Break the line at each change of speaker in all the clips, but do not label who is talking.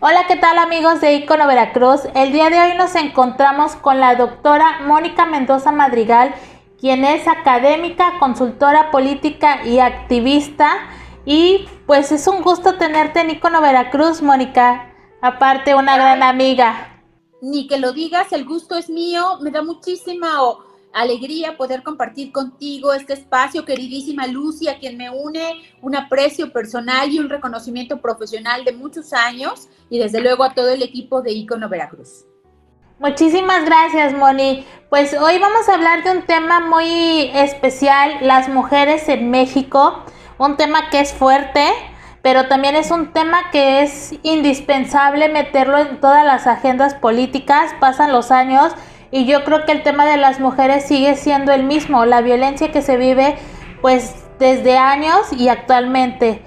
Hola, ¿qué tal amigos de Icono Veracruz? El día de hoy nos encontramos con la doctora Mónica Mendoza Madrigal, quien es académica, consultora política y activista. Y pues es un gusto tenerte en Icono Veracruz, Mónica. Aparte, una gran amiga.
Ni que lo digas, el gusto es mío. Me da muchísima alegría poder compartir contigo este espacio, queridísima Lucy, a quien me une un aprecio personal y un reconocimiento profesional de muchos años, y desde luego a todo el equipo de Icono Veracruz.
Muchísimas gracias, Moni. Pues hoy vamos a hablar de un tema muy especial, las mujeres en México, un tema que es fuerte, pero también es un tema que es indispensable meterlo en todas las agendas políticas. Pasan los años y yo creo que el tema de las mujeres sigue siendo el mismo, la violencia que se vive pues desde años y actualmente.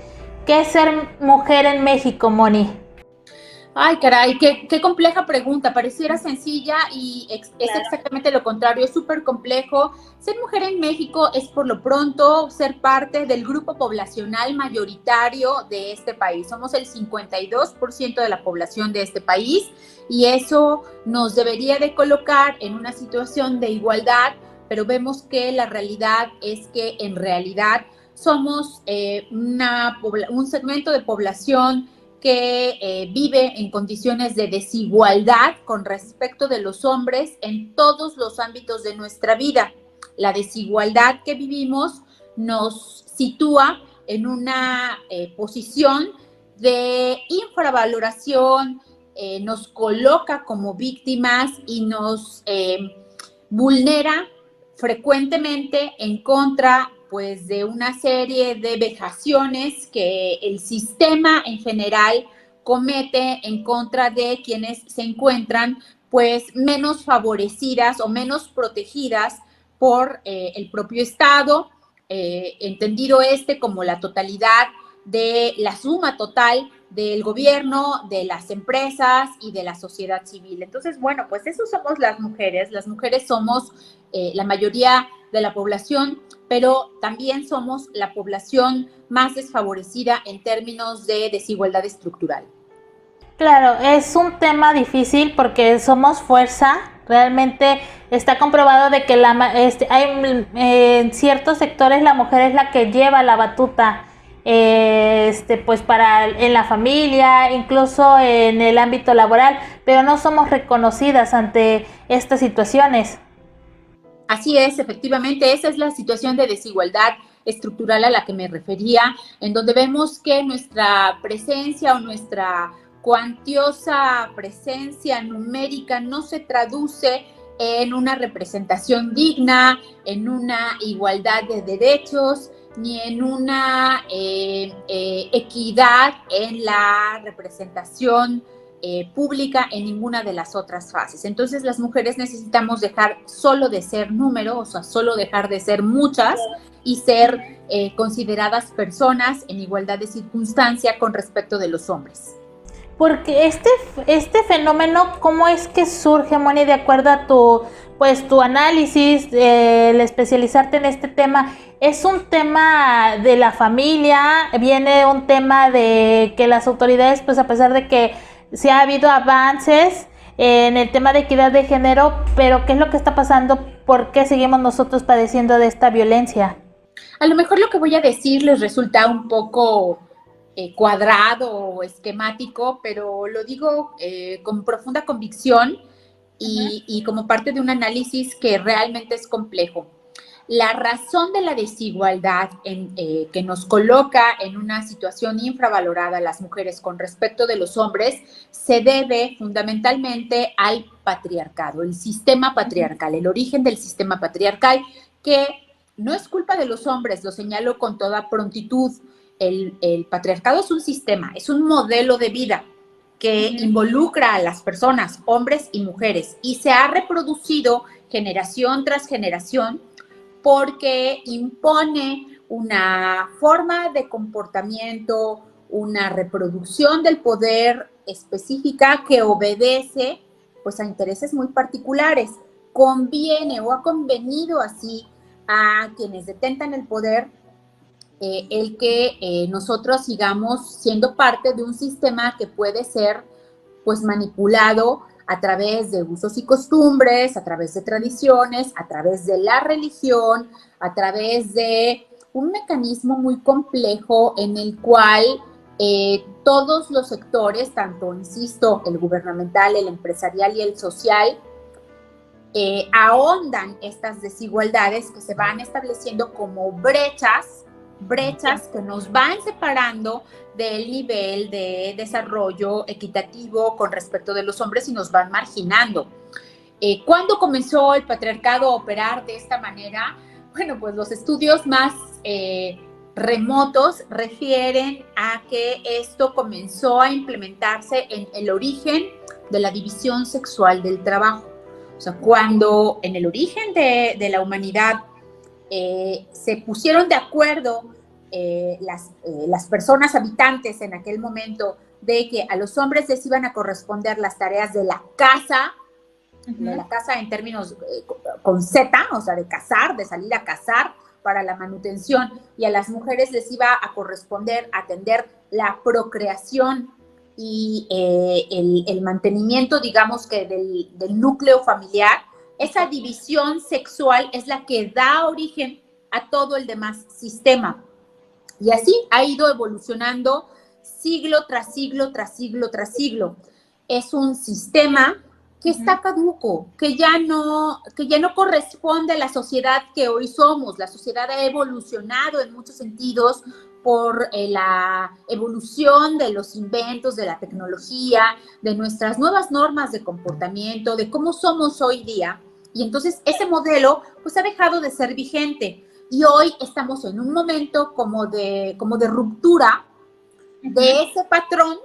¿Qué es ser mujer en México, Moni?
Ay, caray, qué compleja pregunta. Pareciera sencilla y es exactamente lo contrario, es súper complejo. Ser mujer en México es, por lo pronto, ser parte del grupo poblacional mayoritario de este país. Somos el 52% de la población de este país, y eso nos debería de colocar en una situación de igualdad, pero vemos que la realidad es que en realidad somos un segmento de población que vive en condiciones de desigualdad con respecto de los hombres en todos los ámbitos de nuestra vida. La desigualdad que vivimos nos sitúa en una posición de infravaloración, nos coloca como víctimas y nos vulnera frecuentemente en contra pues de una serie de vejaciones que el sistema en general comete en contra de quienes se encuentran pues menos favorecidas o menos protegidas por el propio Estado, entendido como la totalidad de la suma total del gobierno, de las empresas y de la sociedad civil. Entonces, bueno, pues eso somos las mujeres somos la mayoría de la población, pero también somos la población más desfavorecida en términos de desigualdad estructural.
Claro, es un tema difícil porque somos fuerza. Realmente está comprobado de que en ciertos sectores la mujer es la que lleva la batuta, pues en la familia, incluso en el ámbito laboral, pero no somos reconocidas ante estas situaciones.
Así es, efectivamente, esa es la situación de desigualdad estructural a la que me refería, en donde vemos que nuestra presencia o nuestra cuantiosa presencia numérica no se traduce en una representación digna, en una igualdad de derechos, ni en una equidad en la representación pública en ninguna de las otras fases. Entonces las mujeres necesitamos dejar solo de ser número, o sea, solo dejar de ser muchas y ser consideradas personas en igualdad de circunstancia con respecto de los hombres.
Porque este fenómeno, ¿cómo es que surge, Moni, de acuerdo a tu análisis, el especializarte en este tema? ¿Es un tema de la familia? ¿Viene un tema de que las autoridades, pues a pesar de que sí ha habido avances en el tema de equidad de género, pero qué es lo que está pasando? ¿Por qué seguimos nosotros padeciendo de esta violencia?
A lo mejor lo que voy a decir les resulta un poco cuadrado o esquemático, pero lo digo con profunda convicción y como parte de un análisis que realmente es complejo. La razón de la desigualdad que nos coloca en una situación infravalorada a las mujeres con respecto de los hombres se debe fundamentalmente al patriarcado, el sistema patriarcal, el origen del sistema patriarcal, que no es culpa de los hombres, lo señalo con toda prontitud. El patriarcado es un sistema, es un modelo de vida que involucra a las personas, hombres y mujeres, y se ha reproducido generación tras generación porque impone una forma de comportamiento, una reproducción del poder específica que obedece pues a intereses muy particulares. Conviene o ha convenido así a quienes detentan el poder el que nosotros sigamos siendo parte de un sistema que puede ser pues manipulado a través de usos y costumbres, a través de tradiciones, a través de la religión, a través de un mecanismo muy complejo en el cual todos los sectores, tanto, insisto, el gubernamental, el empresarial y el social, ahondan estas desigualdades que se van estableciendo como brechas que nos van separando del nivel de desarrollo equitativo con respecto de los hombres y nos van marginando. ¿Cuándo comenzó el patriarcado a operar de esta manera? Bueno, pues los estudios más remotos refieren a que esto comenzó a implementarse en el origen de la división sexual del trabajo. O sea, cuando en el origen de la humanidad se pusieron de acuerdo las personas habitantes en aquel momento de que a los hombres les iban a corresponder las tareas de la casa, de la casa en términos con Z, o sea, de cazar, de salir a cazar para la manutención, y a las mujeres les iba a corresponder atender la procreación y el mantenimiento, digamos que del núcleo familiar. Esa división sexual es la que da origen a todo el demás sistema. Y así ha ido evolucionando siglo tras siglo, tras siglo, tras siglo. Es un sistema que está caduco, que ya no corresponde a la sociedad que hoy somos. La sociedad ha evolucionado en muchos sentidos por la evolución de los inventos, de la tecnología, de nuestras nuevas normas de comportamiento, de cómo somos hoy día. Y entonces ese modelo pues ha dejado de ser vigente. Y hoy estamos en un momento como de ruptura de ese patrón.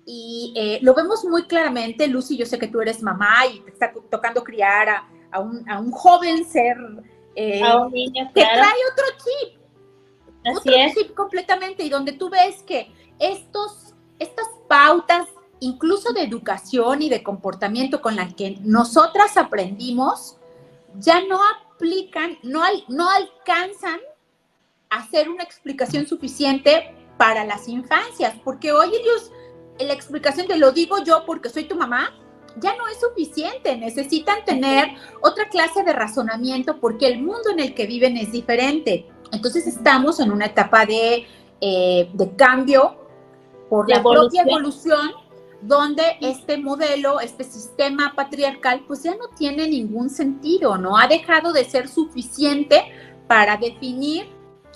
Y lo vemos muy claramente, Lucy, yo sé que tú eres mamá y te está tocando criar a un joven ser
a un niño,
que
claro,
trae otro chip.
Así
otro
es.
chip completamente, y donde tú ves que estas pautas, incluso de educación y de comportamiento con las que nosotras aprendimos, ya no aplican, no alcanzan a hacer una explicación suficiente para las infancias, porque hoy ellos, la explicación de lo digo yo porque soy tu mamá, ya no es suficiente. Necesitan tener otra clase de razonamiento porque el mundo en el que viven es diferente. Entonces estamos en una etapa de cambio por la propia evolución, donde este modelo, este sistema patriarcal, pues ya no tiene ningún sentido, ¿no? Ha dejado de ser suficiente para definir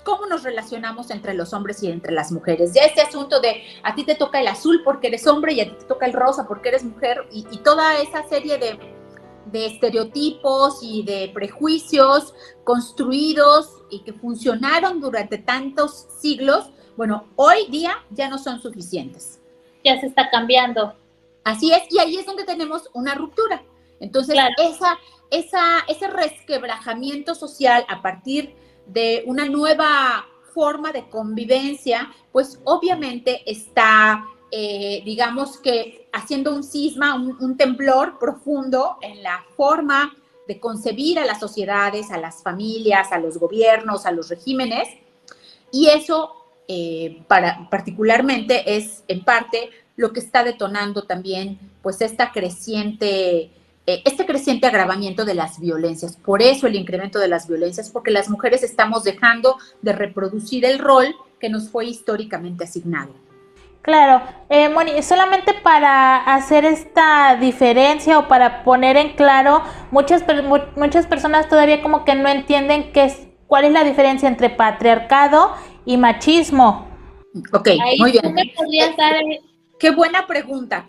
cómo nos relacionamos entre los hombres y entre las mujeres. Ya este asunto de a ti te toca el azul porque eres hombre y a ti te toca el rosa porque eres mujer, y toda esa serie de estereotipos y de prejuicios construidos y que funcionaron durante tantos siglos, bueno, hoy día ya no son suficientes.
Ya se está cambiando.
Así es, y ahí es donde tenemos una ruptura. Entonces, claro, ese resquebrajamiento social a partir de una nueva forma de convivencia, pues obviamente está, digamos que haciendo un cisma, un temblor profundo en la forma de concebir a las sociedades, a las familias, a los gobiernos, a los regímenes, y eso particularmente es en parte lo que está detonando también pues este creciente agravamiento de las violencias. Por eso el incremento de las violencias, porque las mujeres estamos dejando de reproducir el rol que nos fue históricamente asignado.
Claro, Moni, solamente para hacer esta diferencia o para poner en claro, muchas personas todavía como que no entienden cuál es la diferencia entre patriarcado y machismo.
Ok, ahí muy bien.
¿Me podrías dar?
Qué buena pregunta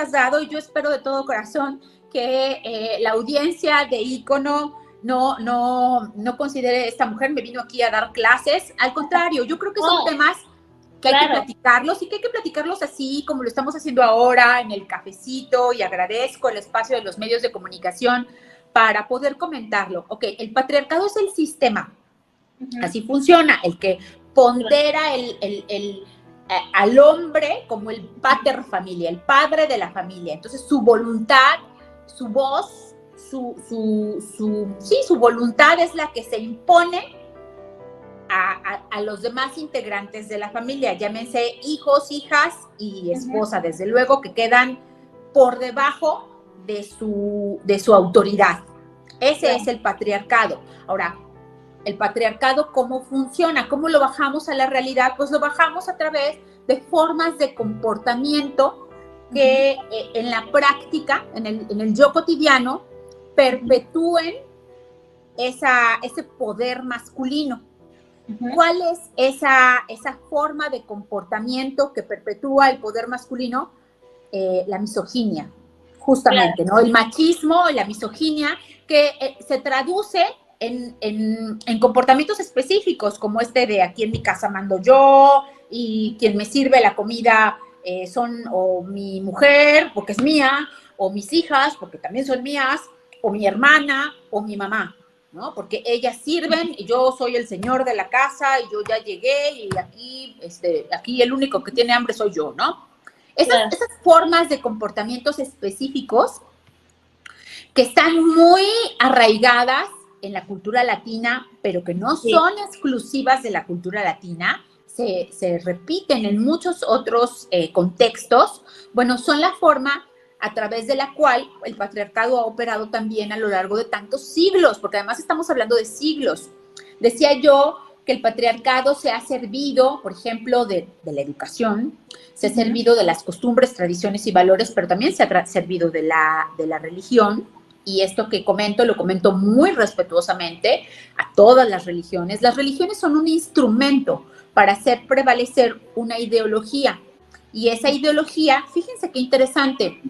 has dado, y yo espero de todo corazón que la audiencia de Ícono no considere esta mujer me vino aquí a dar clases. Al contrario, yo creo que son temas que hay que platicarlos, y que hay que platicarlos así como lo estamos haciendo ahora en el cafecito, y agradezco el espacio de los medios de comunicación para poder comentarlo. Ok, el patriarcado es el sistema, así funciona, el que pondera al hombre como el pater familia, el padre de la familia. Entonces su voluntad, su voz, su voluntad es la que se impone a los demás integrantes de la familia, llámense hijos, hijas y esposa, desde luego, que quedan por debajo de su autoridad. Ese es el patriarcado. Ahora, el patriarcado, ¿cómo funciona? ¿Cómo lo bajamos a la realidad? Pues lo bajamos a través de formas de comportamiento que en la práctica, en el yo cotidiano, perpetúen ese poder masculino. ¿Cuál es esa forma de comportamiento que perpetúa el poder masculino? La misoginia, justamente, ¿no? El machismo, la misoginia, que se traduce en comportamientos específicos, como de aquí en mi casa mando yo, y quien me sirve la comida son o mi mujer, porque es mía, o mis hijas, porque también son mías, o mi hermana, o mi mamá, ¿no? Porque ellas sirven y yo soy el señor de la casa y yo ya llegué y aquí el único que tiene hambre soy yo, ¿no? Esas formas de comportamientos específicos que están muy arraigadas en la cultura latina, pero que no son exclusivas de la cultura latina, se repiten en muchos otros contextos, bueno, son la forma a través de la cual el patriarcado ha operado también a lo largo de tantos siglos, porque además estamos hablando de siglos. Decía yo que el patriarcado se ha servido, por ejemplo, de la educación, se ha servido de las costumbres, tradiciones y valores, pero también se ha servido de la religión, y esto que comento, lo comento muy respetuosamente a todas las religiones. Las religiones son un instrumento para hacer prevalecer una ideología, y esa ideología, fíjense qué interesante,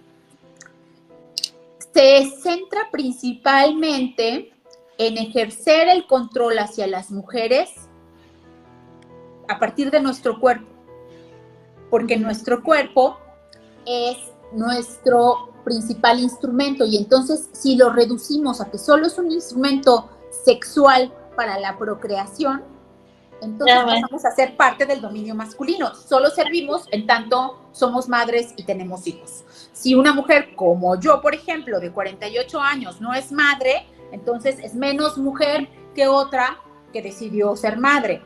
se centra principalmente en ejercer el control hacia las mujeres a partir de nuestro cuerpo, porque nuestro cuerpo es nuestro principal instrumento, y entonces si lo reducimos a que solo es un instrumento sexual para la procreación, entonces pasamos a ser parte del dominio masculino. Solo servimos en tanto somos madres y tenemos hijos. Si una mujer como yo, por ejemplo, de 48 años no es madre, entonces es menos mujer que otra que decidió ser madre.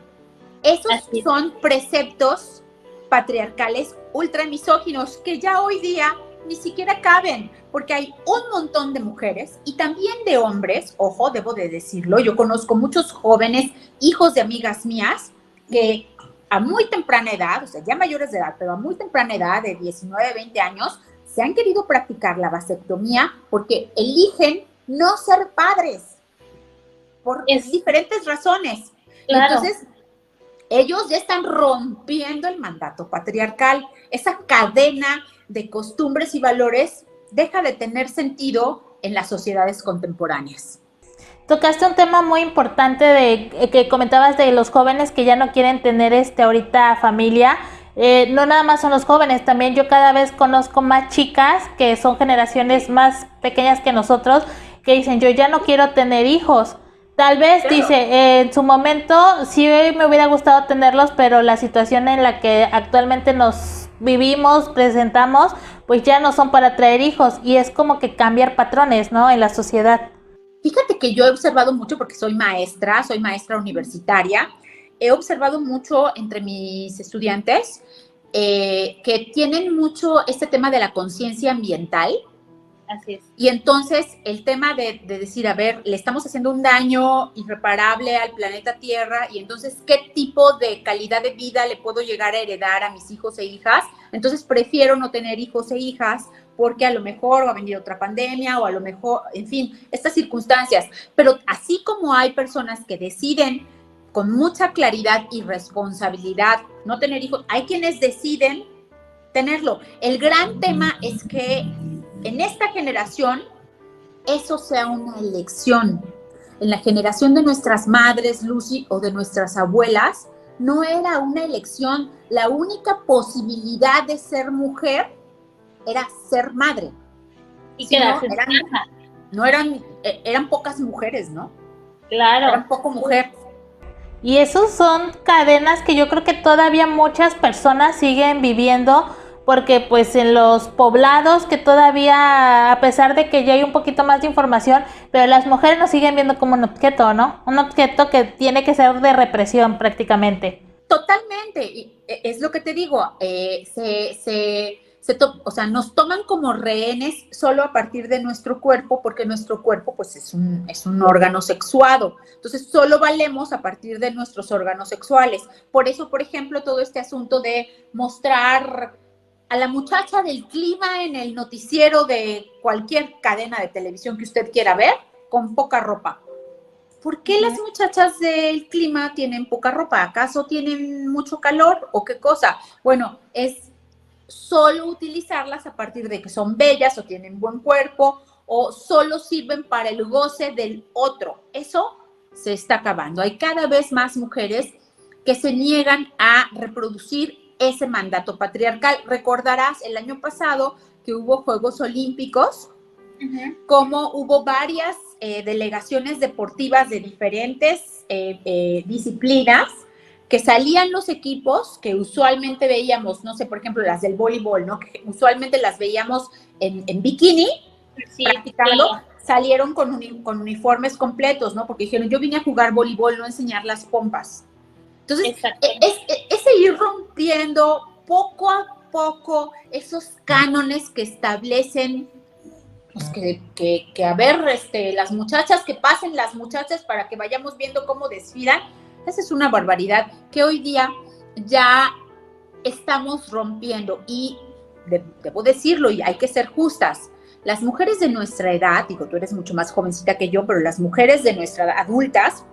Esos son preceptos patriarcales ultramisóginos que ya hoy día ni siquiera caben, porque hay un montón de mujeres y también de hombres, ojo, debo de decirlo, yo conozco muchos jóvenes, hijos de amigas mías, que a muy temprana edad, o sea, ya mayores de edad, pero a muy temprana edad, de 19, 20 años, se han querido practicar la vasectomía porque eligen no ser padres, por diferentes razones.
Claro.
Entonces, ellos ya están rompiendo el mandato patriarcal. Esa cadena de costumbres y valores deja de tener sentido en las sociedades contemporáneas.
Tocaste un tema muy importante que comentabas de los jóvenes que ya no quieren tener ahorita familia. No nada más son los jóvenes, también yo cada vez conozco más chicas que son generaciones más pequeñas que nosotros, que dicen, yo ya no quiero tener hijos. Tal vez, claro, dice, en su momento sí me hubiera gustado tenerlos, pero la situación en la que actualmente nos vivimos, presentamos, pues ya no son para traer hijos, y es como que cambiar patrones, ¿no?, en la sociedad.
Fíjate que yo he observado mucho, porque soy maestra universitaria, he observado mucho entre mis estudiantes que tienen mucho este tema de la conciencia ambiental.
Así es.
Y entonces el tema de decir, a ver, le estamos haciendo un daño irreparable al planeta Tierra, y entonces, ¿qué tipo de calidad de vida le puedo llegar a heredar a mis hijos e hijas? Entonces prefiero no tener hijos e hijas, porque a lo mejor va a venir otra pandemia, o a lo mejor, en fin, estas circunstancias. Pero así como hay personas que deciden con mucha claridad y responsabilidad no tener hijos, hay quienes deciden tenerlo. El gran tema es que en esta generación eso sea una elección. En la generación de nuestras madres, Lucy, o de nuestras abuelas, no era una elección. La única posibilidad de ser mujer era ser madre.
Y quedarse
eran pocas mujeres, ¿no?
Claro.
Eran poco mujer.
Y esos son cadenas que yo creo que todavía muchas personas siguen viviendo, porque pues en los poblados que todavía, a pesar de que ya hay un poquito más de información, pero las mujeres nos siguen viendo como un objeto, ¿no? Un objeto que tiene que ser de represión prácticamente.
Totalmente, y es lo que te digo, o sea, nos toman como rehenes solo a partir de nuestro cuerpo, porque nuestro cuerpo pues es un órgano sexuado, entonces solo valemos a partir de nuestros órganos sexuales. Por eso, por ejemplo, todo este asunto de mostrar a la muchacha del clima en el noticiero de cualquier cadena de televisión que usted quiera ver, con poca ropa. ¿Por qué las muchachas del clima tienen poca ropa? ¿Acaso tienen mucho calor o qué cosa? Bueno, es solo utilizarlas a partir de que son bellas o tienen buen cuerpo o solo sirven para el goce del otro. Eso se está acabando. Hay cada vez más mujeres que se niegan a reproducir ese mandato patriarcal. Recordarás el año pasado que hubo Juegos Olímpicos, como hubo varias delegaciones deportivas de diferentes disciplinas, que salían los equipos que usualmente veíamos, no sé, por ejemplo, las del voleibol, ¿no? Que usualmente las veíamos en bikini, sí, practicando, sí. Salieron con uniformes completos, ¿no? Porque dijeron, yo vine a jugar voleibol, no a enseñar las pompas. Entonces, es seguir rompiendo poco a poco esos cánones que establecen, pues que a ver, las muchachas, que pasen las muchachas para que vayamos viendo cómo desfilan. Esa es una barbaridad que hoy día ya estamos rompiendo. Y debo decirlo, y hay que ser justas, las mujeres de nuestra edad, digo, tú eres mucho más jovencita que yo, pero las mujeres de nuestra edad, adultas,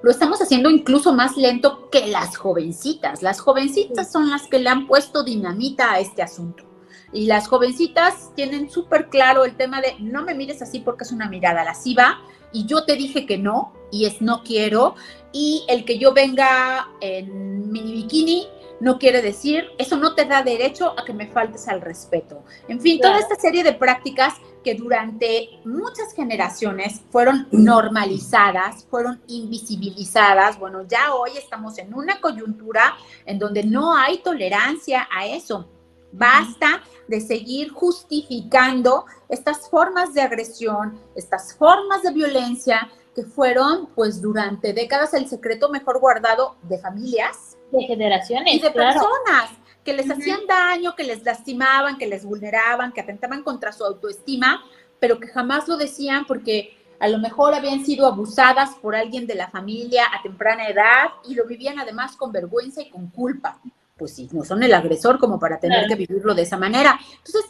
lo estamos haciendo incluso más lento que las jovencitas. Las jovencitas son las que le han puesto dinamita a este asunto. Y las jovencitas tienen súper claro el tema de no me mires así porque es una mirada lasciva y yo te dije que no, y es no quiero, y el que yo venga en mini bikini no quiere decir, eso no te da derecho a que me faltes al respeto. En fin, claro, toda esta serie de prácticas que durante muchas generaciones fueron normalizadas, fueron invisibilizadas. Bueno, ya hoy estamos en una coyuntura en donde no hay tolerancia a eso. Basta de seguir justificando estas formas de agresión, estas formas de violencia que fueron, pues, durante décadas el secreto mejor guardado de familias,
de generaciones
y de personas que les hacían daño, que les lastimaban, que les vulneraban, que atentaban contra su autoestima, pero que jamás lo decían porque a lo mejor habían sido abusadas por alguien de la familia a temprana edad y lo vivían además con vergüenza y con culpa. Pues sí, no son el agresor como para tener que vivirlo de esa manera. Entonces,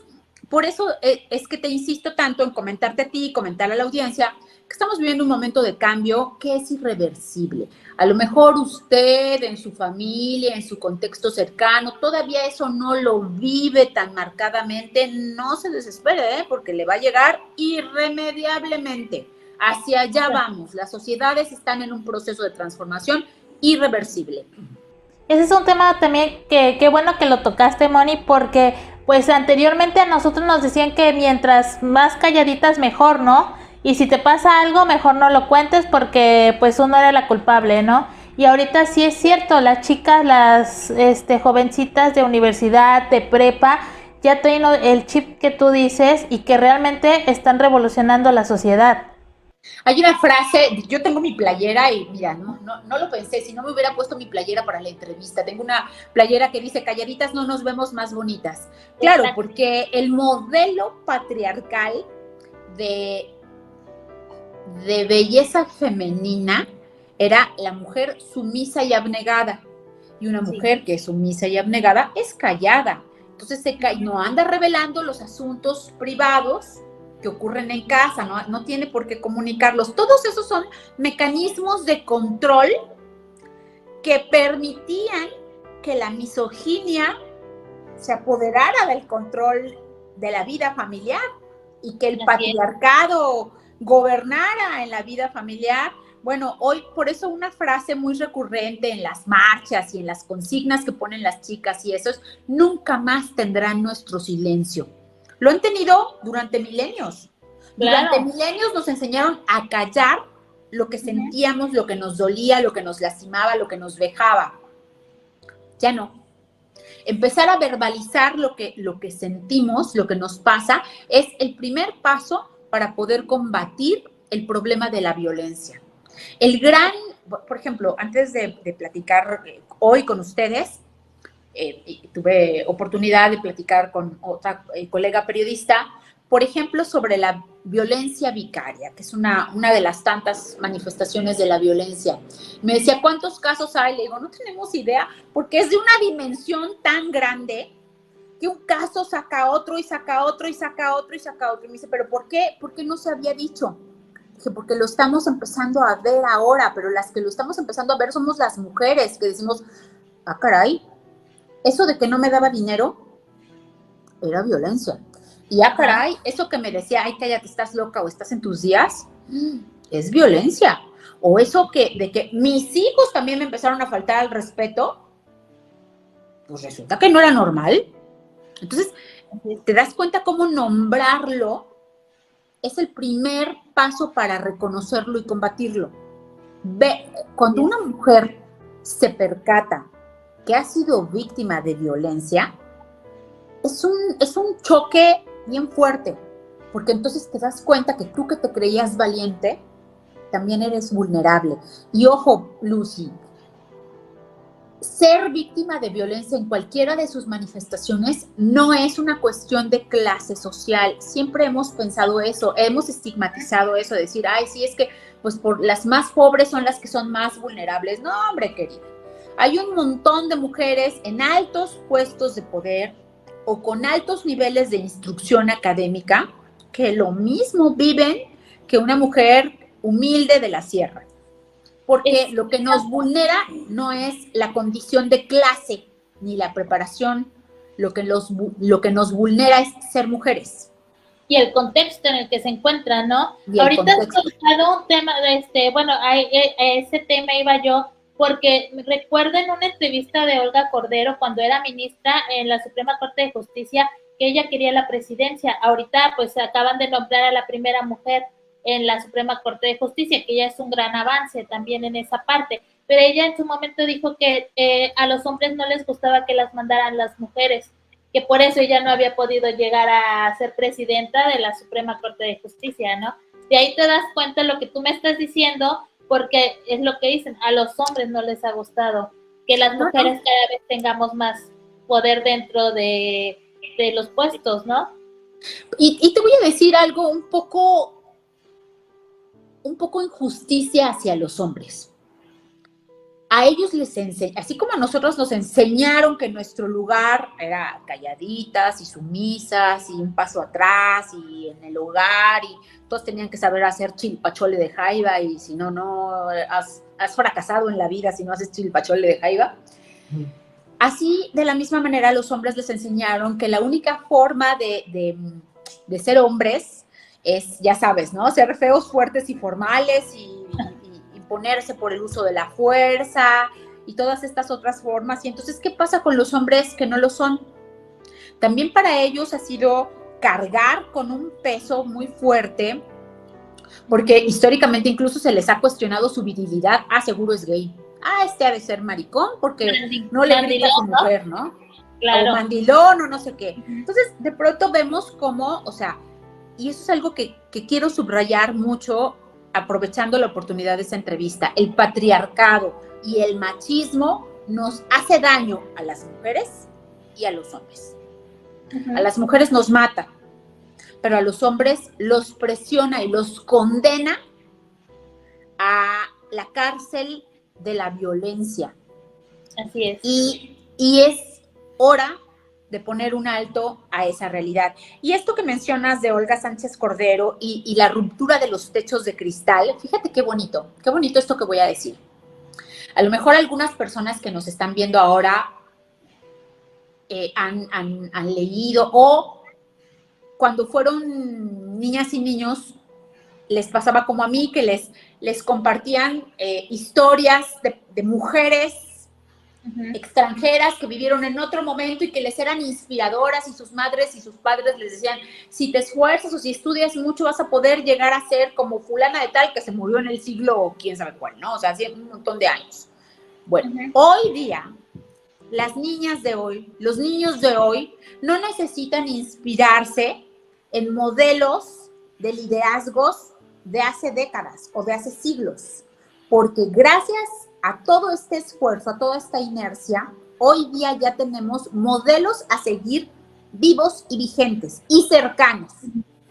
por eso es que te insisto tanto en comentarte a ti, comentar a la audiencia, que estamos viviendo un momento de cambio que es irreversible. A lo mejor usted, en su familia, en su contexto cercano, todavía eso no lo vive tan marcadamente. No se desespere, porque le va a llegar irremediablemente. Hacia allá vamos. Las sociedades están en un proceso de transformación irreversible.
Ese es un tema también que qué bueno que lo tocaste, Moni, porque pues anteriormente a nosotros nos decían que mientras más calladitas mejor, ¿no? Y si te pasa algo, mejor no lo cuentes porque pues uno era la culpable, ¿no? Y ahorita sí es cierto, las chicas, las jovencitas de universidad, de prepa, ya tienen el chip que tú dices y que realmente están revolucionando la sociedad.
Hay una frase, yo tengo mi playera y mira, no lo pensé, si no me hubiera puesto mi playera para la entrevista, tengo una playera que dice, calladitas no nos vemos más bonitas. Claro, porque el modelo patriarcal de belleza femenina era la mujer sumisa y abnegada, y una mujer que es sumisa y abnegada es callada, entonces no anda revelando los asuntos privados que ocurren en casa, no tiene por qué comunicarlos. Todos esos son mecanismos de control que permitían que la misoginia se apoderara del control de la vida familiar y que el patriarcado gobernara en la vida familiar. Bueno, hoy por eso una frase muy recurrente en las marchas y en las consignas que ponen las chicas y eso es, nunca más tendrán nuestro silencio. Lo han tenido durante milenios. Claro. Durante milenios nos enseñaron a callar lo que sentíamos, lo que nos dolía, lo que nos lastimaba, lo que nos vejaba. Ya no. Empezar a verbalizar lo que sentimos, lo que nos pasa, es el primer paso para poder combatir el problema de la violencia. Por ejemplo, antes de platicar hoy con ustedes, tuve oportunidad de platicar con otra colega periodista, por ejemplo, sobre la violencia vicaria, que es una de las tantas manifestaciones de la violencia. Me decía, ¿cuántos casos hay? Le digo, no tenemos idea, porque es de una dimensión tan grande que un caso saca otro y saca otro y saca otro y saca otro. Y me dice, ¿pero por qué? ¿Por qué no se había dicho? Dije, porque lo estamos empezando a ver ahora, pero las que lo estamos empezando a ver somos las mujeres, que decimos, ah, caray, eso de que no me daba dinero era violencia. Y ah, caray, eso que me decía, ay, cállate, estás loca o estás en tus días, es violencia. O eso de que mis hijos también me empezaron a faltar al respeto, pues resulta que no era normal. Entonces, te das cuenta cómo nombrarlo es el primer paso para reconocerlo y combatirlo. Cuando una mujer se percata que ha sido víctima de violencia, es un choque bien fuerte, porque entonces te das cuenta que tú que te creías valiente, también eres vulnerable. Y ojo, Lucy, ser víctima de violencia en cualquiera de sus manifestaciones no es una cuestión de clase social. Siempre hemos pensado eso, hemos estigmatizado eso, decir, ay, sí, es que pues por las más pobres son las que son más vulnerables. No, hombre, querida. Hay un montón de mujeres en altos puestos de poder o con altos niveles de instrucción académica que lo mismo viven que una mujer humilde de la sierra. Porque lo que nos vulnera no es la condición de clase ni la preparación, lo que nos vulnera es ser mujeres.
Y el contexto en el que se encuentran, ¿no? Ahorita has tocado un tema, bueno, a ese tema iba yo, porque recuerdo en una entrevista de Olga Cordero, cuando era ministra en la Suprema Corte de Justicia, que ella quería la presidencia. Ahorita, pues, acaban de nombrar a la primera mujer en la Suprema Corte de Justicia, que ya es un gran avance también en esa parte. Pero ella en su momento dijo que a los hombres no les gustaba que las mandaran las mujeres, que por eso ella no había podido llegar a ser presidenta de la Suprema Corte de Justicia, ¿no? De ahí te das cuenta de lo que tú me estás diciendo, porque es lo que dicen, a los hombres no les ha gustado que las mujeres cada vez tengamos más poder dentro de los puestos, ¿no?
Y te voy a decir algo un poco injusticia hacia los hombres. A ellos les enseñan, así como a nosotros nos enseñaron que nuestro lugar era calladitas y sumisas y un paso atrás y en el hogar y todos tenían que saber hacer chilpachole de jaiba y si no has fracasado en la vida si no haces chilpachole de jaiba. Así, de la misma manera, a los hombres les enseñaron que la única forma de ser hombres es, ya sabes, ¿no? Ser feos, fuertes y formales y imponerse por el uso de la fuerza y todas estas otras formas. Y entonces, ¿qué pasa con los hombres que no lo son? También para ellos ha sido cargar con un peso muy fuerte, porque históricamente incluso se les ha cuestionado su virilidad. Ah, seguro es gay. Ah, ha de ser maricón porque no le grita a su mujer, ¿no?
Claro.
O mandilón o no sé qué. Entonces, de pronto vemos cómo, o sea, y eso es algo que quiero subrayar mucho, aprovechando la oportunidad de esta entrevista. El patriarcado y el machismo nos hace daño a las mujeres y a los hombres. A las mujeres nos mata, pero a los hombres los presiona y los condena a la cárcel de la violencia.
Así es.
Y es hora de poner un alto a esa realidad. Y esto que mencionas de Olga Sánchez Cordero y la ruptura de los techos de cristal, fíjate qué bonito esto que voy a decir. A lo mejor algunas personas que nos están viendo ahora han leído o cuando fueron niñas y niños les pasaba como a mí que les compartían historias de mujeres extranjeras que vivieron en otro momento y que les eran inspiradoras y sus madres y sus padres les decían, si te esfuerzas o si estudias mucho vas a poder llegar a ser como fulana de tal que se murió en el siglo quién sabe cuál, ¿no? O sea, hace un montón de años. Bueno, hoy día las niñas de hoy, los niños de hoy, no necesitan inspirarse en modelos de liderazgos de hace décadas o de hace siglos, porque gracias a todo este esfuerzo, a toda esta inercia, hoy día ya tenemos modelos a seguir vivos y vigentes y cercanos,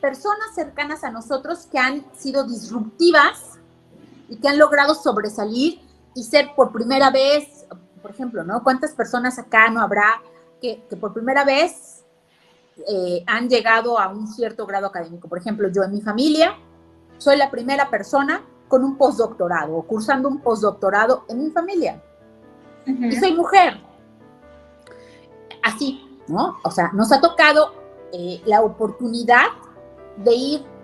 personas cercanas a nosotros que han sido disruptivas y que han logrado sobresalir y ser por primera vez, por ejemplo, ¿no? ¿Cuántas personas acá no habrá que por primera vez han llegado a un cierto grado académico? Por ejemplo, yo en mi familia soy la primera persona con un postdoctorado o cursando un postdoctorado en mi familia. Y soy mujer. Así, ¿no? O sea, nos ha tocado la oportunidad de ir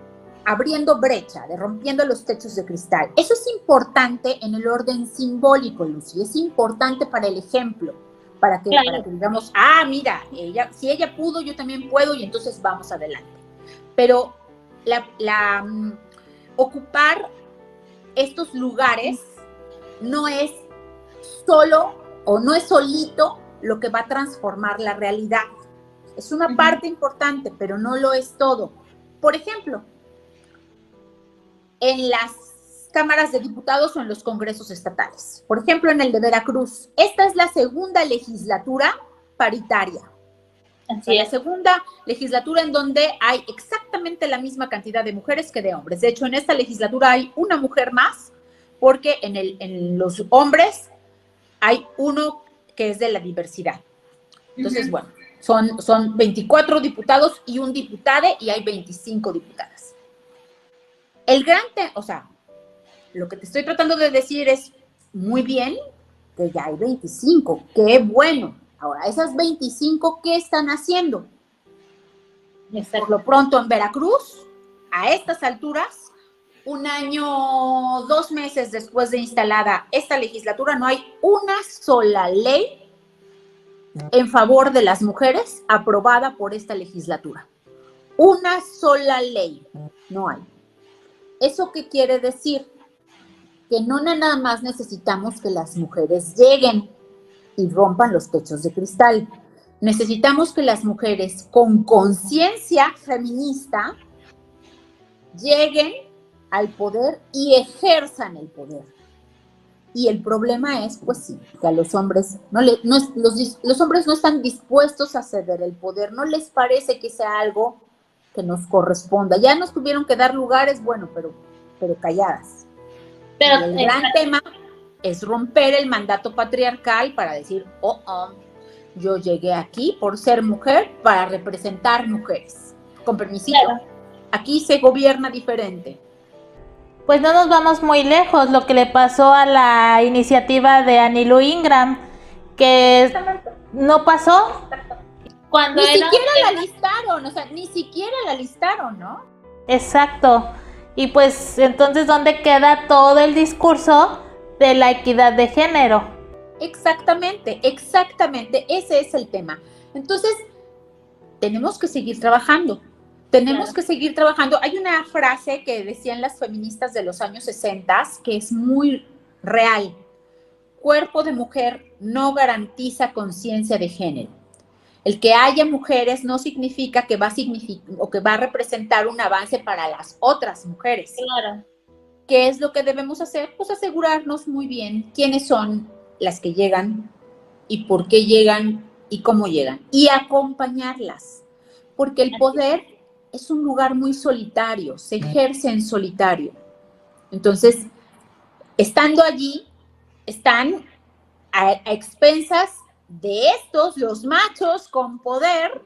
abriendo brecha, de rompiendo los techos de cristal. Eso es importante en el orden simbólico, Lucy. Es importante para el ejemplo, para que digamos, mira, si ella pudo, yo también puedo, y entonces vamos adelante. Pero ocupar estos lugares no es solo o no es solito lo que va a transformar la realidad. Es una parte importante, pero no lo es todo. Por ejemplo, en las cámaras de diputados o en los congresos estatales. Por ejemplo, en el de Veracruz. Esta es la segunda legislatura paritaria. Así es. La segunda legislatura en donde hay exactamente la misma cantidad de mujeres que de hombres. De hecho, en esta legislatura hay una mujer más, porque en los hombres hay uno que es de la diversidad. Entonces, bueno, son 24 diputados y un diputade, y hay 25 diputadas. El gran tema, o sea, lo que te estoy tratando de decir es, muy bien, que ya hay 25, qué bueno. Ahora, esas 25, ¿qué están haciendo? Por lo pronto en Veracruz, a estas alturas, un año, 2 meses después de instalada esta legislatura, no hay una sola ley en favor de las mujeres aprobada por esta legislatura. Una sola ley, no hay. ¿Eso qué quiere decir? Que no nada más necesitamos que las mujeres lleguen y rompan los techos de cristal. Necesitamos que las mujeres con conciencia feminista lleguen al poder y ejerzan el poder. Y el problema es, pues sí, que a los hombres los hombres no están dispuestos a ceder el poder, no les parece que sea algo que nos corresponda. Ya nos tuvieron que dar lugares, bueno, pero calladas. Pero el gran tema es romper el mandato patriarcal para decir, yo llegué aquí por ser mujer para representar mujeres. Con permisito, aquí se gobierna diferente.
Pues no nos vamos muy lejos, lo que le pasó a la iniciativa de Annie Lou Ingram, que no pasó.
Cuando ni siquiera la listaron, o sea, ni siquiera la listaron, ¿no?
Exacto. Y pues entonces, ¿dónde queda todo el discurso de la equidad de género?
Exactamente, ese es el tema. Entonces, tenemos que seguir trabajando. Que seguir trabajando. Hay una frase que decían las feministas de los años 60 que es muy real. Cuerpo de mujer no garantiza conciencia de género. El que haya mujeres no significa que va a representar un avance para las otras mujeres.
Claro.
¿Qué es lo que debemos hacer? Pues asegurarnos muy bien quiénes son las que llegan y por qué llegan y cómo llegan. Y acompañarlas. Porque el poder es un lugar muy solitario, se ejerce en solitario. Entonces, estando allí, están a expensas de estos, los machos con poder,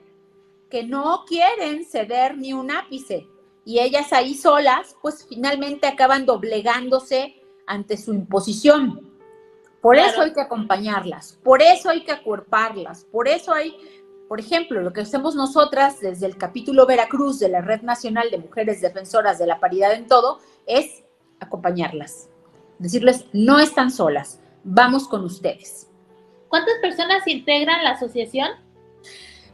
que no quieren ceder ni un ápice. Y ellas ahí solas, pues finalmente acaban doblegándose ante su imposición. Por eso hay que acompañarlas, por eso hay que acuerparlas, por eso hay... Por ejemplo, lo que hacemos nosotras desde el capítulo Veracruz de la Red Nacional de Mujeres Defensoras de la Paridad en Todo es acompañarlas, decirles, no están solas, vamos con ustedes.
¿Cuántas personas integran la asociación?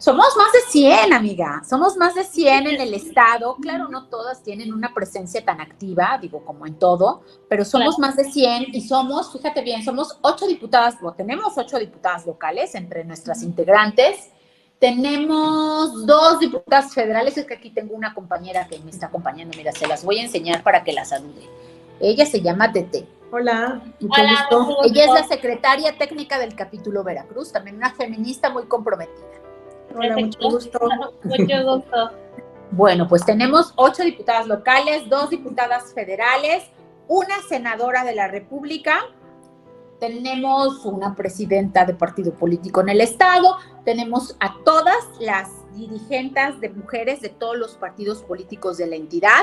Somos más de 100, amiga. Somos más de 100 en el estado. Claro, no todas tienen una presencia tan activa, digo, como en todo, pero somos más de 100 y somos, fíjate bien, somos 8 diputadas, o tenemos 8 diputadas locales entre nuestras integrantes. Tenemos 2 diputadas federales. Es que aquí tengo una compañera que me está acompañando. Mira, se las voy a enseñar para que la salude. Ella se llama Tete.
Hola.
Mucho gusto. Ella es la secretaria técnica del capítulo Veracruz, también una feminista muy comprometida.
Hola, mucho gusto.
Mucho gusto.
Bueno, pues tenemos 8 diputadas locales, 2 diputadas federales, una senadora de la República, tenemos una presidenta de partido político en el estado, tenemos a todas las dirigentes de mujeres de todos los partidos políticos de la entidad,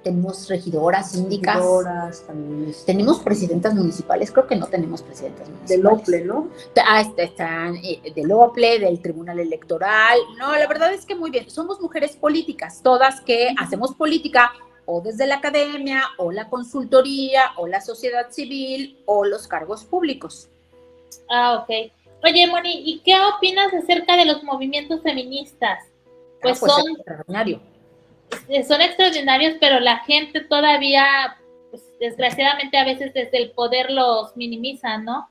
tenemos regidoras, síndicas, tenemos presidentas municipales, creo que no tenemos presidentas municipales.
Del OPLE, ¿no?
Están del OPLE, del Tribunal Electoral. No, la verdad es que muy bien. Somos mujeres políticas, todas que hacemos política o desde la academia, o la consultoría, o la sociedad civil, o los cargos públicos.
Ah, ok. Oye, Moni, ¿y qué opinas acerca de los movimientos feministas? Pues
es
son extraordinarios, pero la gente todavía, pues, desgraciadamente a veces desde el poder los minimiza, ¿no?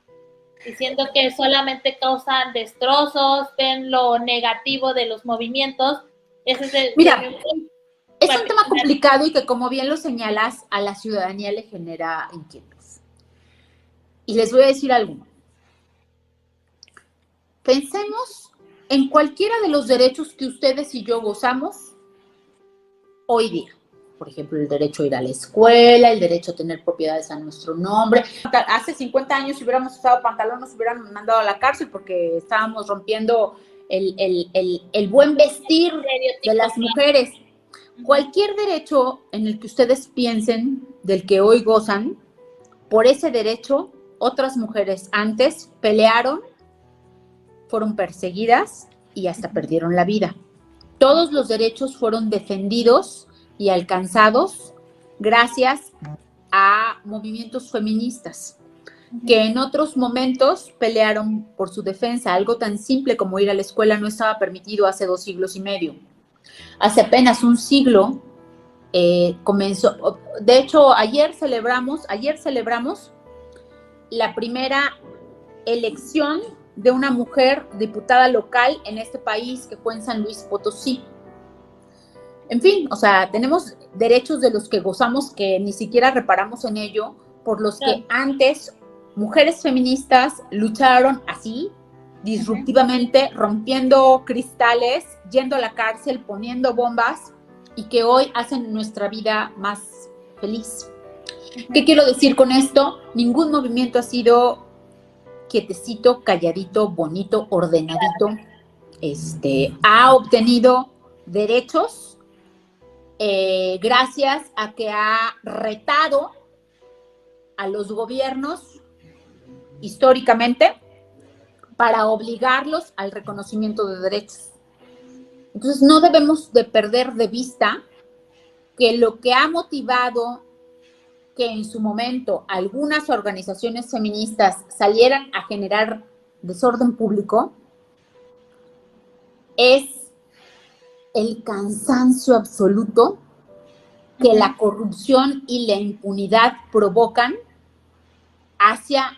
Diciendo que solamente causan destrozos, ven lo negativo de los movimientos. Ese es
Mira, es un tema complicado y que, como bien lo señalas, a la ciudadanía le genera inquietud. Y les voy a decir algo. Pensemos en cualquiera de los derechos que ustedes y yo gozamos hoy día. Por ejemplo, el derecho a ir a la escuela, el derecho a tener propiedades a nuestro nombre. Hace 50 años, si hubiéramos usado pantalón, nos hubieran mandado a la cárcel porque estábamos rompiendo el buen vestir de las mujeres. Cualquier derecho en el que ustedes piensen del que hoy gozan, por ese derecho, otras mujeres antes pelearon, fueron perseguidas y hasta perdieron la vida. Todos los derechos fueron defendidos y alcanzados gracias a movimientos feministas que en otros momentos pelearon por su defensa. Algo tan simple como ir a la escuela no estaba permitido hace 2 siglos y medio. Hace apenas un siglo comenzó. De hecho, ayer celebramos la primera elección de una mujer diputada local en este país, que fue en San Luis Potosí. En fin, o sea, tenemos derechos de los que gozamos que ni siquiera reparamos en ello, por los que antes mujeres feministas lucharon así, disruptivamente, rompiendo cristales, yendo a la cárcel, poniendo bombas, y que hoy hacen nuestra vida más feliz. ¿Qué quiero decir con esto? Ningún movimiento ha sido quietecito, calladito, bonito, ordenadito. Ha obtenido derechos gracias a que ha retado a los gobiernos históricamente para obligarlos al reconocimiento de derechos. Entonces no debemos de perder de vista que lo que ha motivado que en su momento algunas organizaciones feministas salieran a generar desorden público es el cansancio absoluto que la corrupción y la impunidad provocan hacia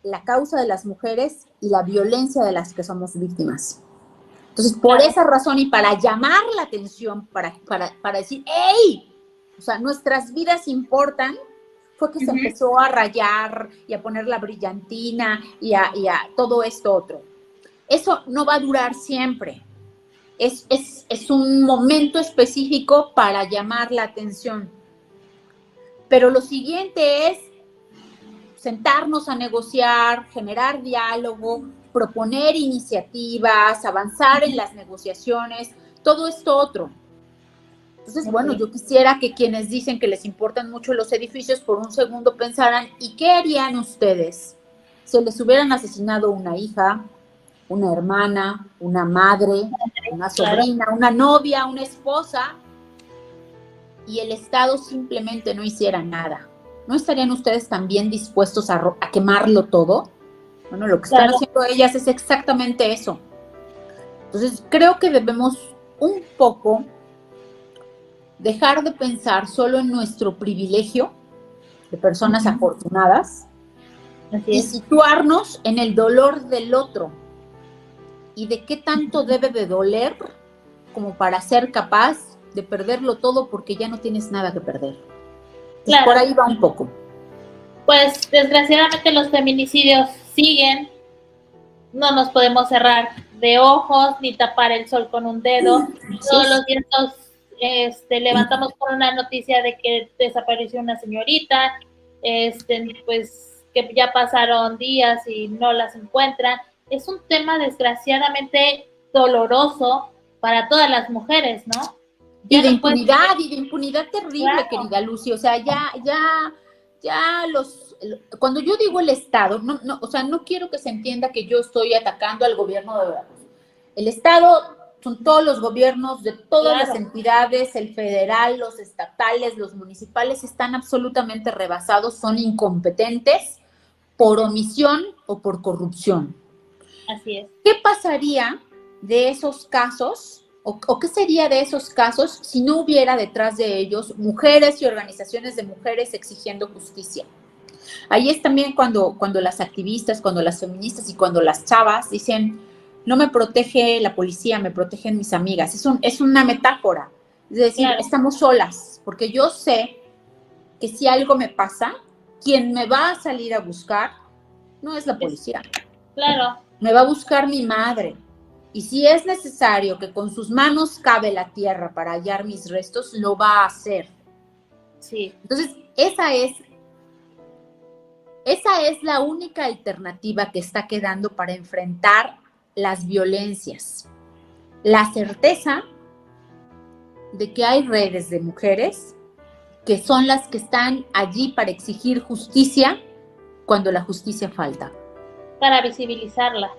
la causa de las mujeres y la violencia de las que somos víctimas. Entonces, por esa razón y para llamar la atención, para decir, ¡hey! O sea, nuestras vidas importan, fue que se empezó a rayar y a poner la brillantina y a todo esto otro. Eso no va a durar siempre. Es un momento específico para llamar la atención. Pero lo siguiente es sentarnos a negociar, generar diálogo, proponer iniciativas, avanzar en las negociaciones, todo esto otro. Entonces, bueno, yo quisiera que quienes dicen que les importan mucho los edificios por un segundo pensaran, ¿y qué harían ustedes si les hubieran asesinado una hija, una hermana, una madre, una sobrina, una novia, una esposa, y el Estado simplemente no hiciera nada? ¿No estarían ustedes también dispuestos a quemarlo todo? Bueno, lo que están haciendo ellas es exactamente eso. Entonces, creo que debemos un poco dejar de pensar solo en nuestro privilegio de personas afortunadas
Así
y
es.
situarnos en el dolor del otro y de qué tanto debe de doler como para ser capaz de perderlo todo porque ya no tienes nada que perder. Entonces,
Claro.
por ahí va un poco.
Pues desgraciadamente los feminicidios siguen, no nos podemos cerrar de ojos ni tapar el sol con un dedo. Todos los días nos levantamos por una noticia de que desapareció una señorita, pues que ya pasaron días y no las encuentran. Es un tema desgraciadamente doloroso para todas las mujeres, ¿no?
Y de impunidad terrible,
Claro.
querida Lucy. O sea, cuando yo digo el Estado, o sea, no quiero que se entienda que yo estoy atacando al gobierno de Veracruz. El Estado son todos los gobiernos de todas las entidades, el federal, los estatales, los municipales, están absolutamente rebasados, son incompetentes por omisión o por corrupción.
Así es.
¿Qué pasaría de esos casos? ¿O qué sería de esos casos si no hubiera detrás de ellos mujeres y organizaciones de mujeres exigiendo justicia? Ahí es también cuando las activistas, cuando las feministas y cuando las chavas dicen, no me protege la policía, me protegen mis amigas. Es una metáfora. Es decir, estamos solas, porque yo sé que si algo me pasa, quien me va a salir a buscar no es la policía.
Claro.
Me va a buscar mi madre. Y si es necesario que con sus manos cabe la tierra para hallar mis restos, lo va a hacer.
Sí.
Entonces, esa es la única alternativa que está quedando para enfrentar las violencias. La certeza de que hay redes de mujeres que son las que están allí para exigir justicia cuando la justicia falta.
Para visibilizarla.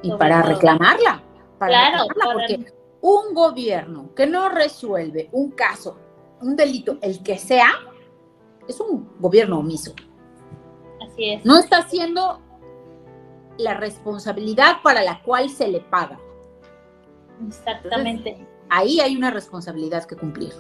Y para reclamarla. Porque un gobierno que no resuelve un caso, un delito, el que sea, es un gobierno omiso.
Así es.
No está haciendo la responsabilidad para la cual se le paga.
Exactamente.
Entonces, ahí hay una responsabilidad que cumplir.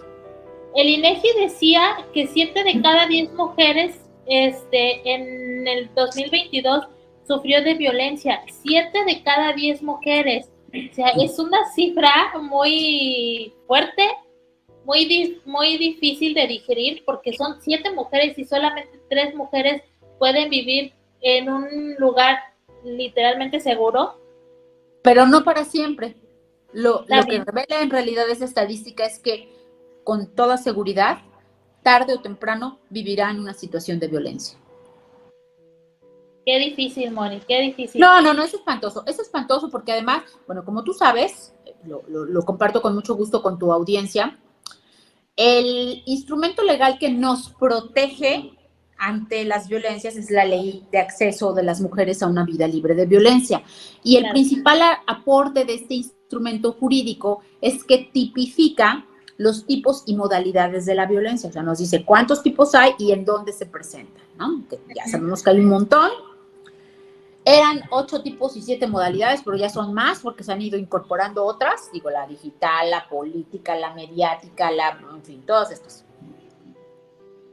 El INEGI decía que 7 de cada 10 mujeres en el 2022 sufrió de violencia. 7 de cada 10 mujeres. O sea, es una cifra muy fuerte, muy difícil de digerir, porque son 7 mujeres y solamente 3 mujeres pueden vivir en un lugar literalmente seguro.
Pero no para siempre. Lo que revela en realidad esa estadística es que con toda seguridad, tarde o temprano, vivirá en una situación de violencia.
Qué difícil, Moni, qué difícil.
No, es espantoso. Es espantoso porque además, bueno, como tú sabes, lo comparto con mucho gusto con tu audiencia, el instrumento legal que nos protege ante las violencias es la ley de acceso de las mujeres a una vida libre de violencia. Y el principal aporte de este instrumento jurídico es que tipifica los tipos y modalidades de la violencia. O sea, nos dice cuántos tipos hay y en dónde se presentan, ¿no? Que ya sabemos que hay un montón. Eran 8 tipos y 7 modalidades, pero ya son más porque se han ido incorporando otras. Digo, la digital, la política, la mediática, en fin, todas estas.